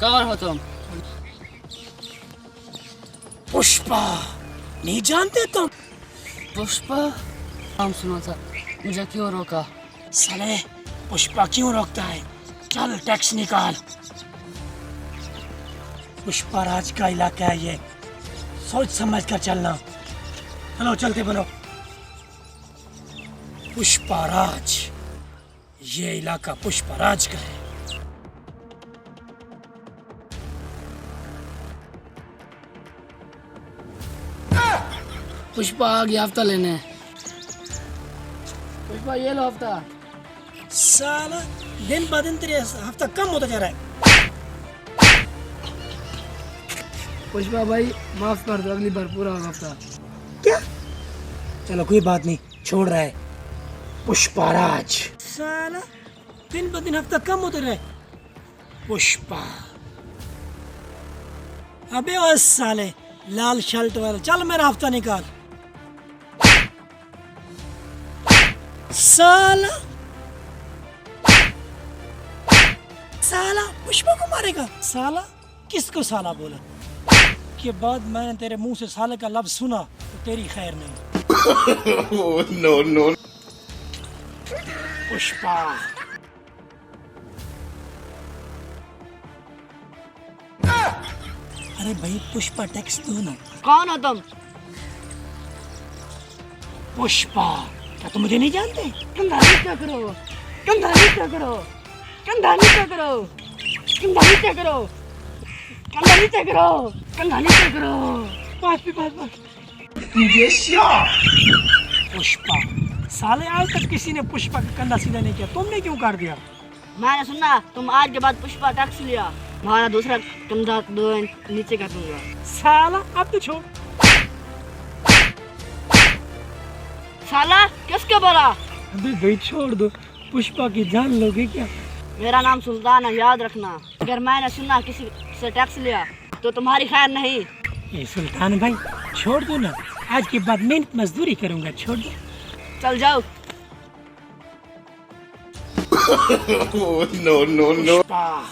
कौन हो तुम? पुष्पा, नहीं जानते तुम? पुष्पा नाम सुना था, मुझे क्यों रोका? साले पुष्पा क्यों रोकता है? चल टैक्स निकाल। पुष्पा राज का इलाका है ये, सोच समझ कर चलना। चलो चलते बनो। पुष्पा राज, ये इलाका पुष्पा राज का है। पुष्पा आ गया हफ्ता लेने। पुष्पा ये लो हफ्ता। साला दिन ब दिन तेरे हफ्ता कम होता जा रहा है। पुष्पा भाई माफ कर दो, अगली बार पूरा होगा हफ्ता। क्या? चलो कोई बात नहीं, छोड़ रहा है। पुष्पा राज, साला दिन ब दिन हफ्ता कम होते रहे। पुष्पा, अबे ओ साले लाल शर्ट वाला, चल मेरा हफ्ता निकाल। साला साला पुष्पा को मारेगा? साला किसको साला बोला? के बाद मैंने तेरे मुंह से साले का लफ्ज सुना तो तेरी खैर नहीं। No no. पुष्पा, अरे भाई पुष्पा टैक्स दो ना। कौन हो तुम? पुष्पा, क्या तुम मुझे नहीं जानते? कंधा नीचा करो, कंधा नीचा करो, कंधा नीचा करो, कंधा नीचा करो, कंधा नीचा करो, कंधा नीचा करो। बस। पुष्पा, साले आज तक किसी ने पुष्पा का कंधा सीधा नहीं किया, तुमने क्यों कर दिया? मैंने सुना तुम आज के बाद पुष्पा टैक्स लिया, तुम्हारा दूसरा कंधा 2 इंच नीचे कर दूंगा। साला अब तो छोड़। साला किसके बोला? अबे भाई छोड़ दो, पुष्पा की जान लोगे क्या? मेरा नाम सुल्तान है, याद रखना। अगर मैंने सुना किसी से टैक्स लिया तो तुम्हारी खैर नहीं। ये सुल्तान भाई छोड़ दो ना, आज के बाद मेहनत मजदूरी करूंगा, छोड़ दो। चल जाओ। No no no. पुष्पा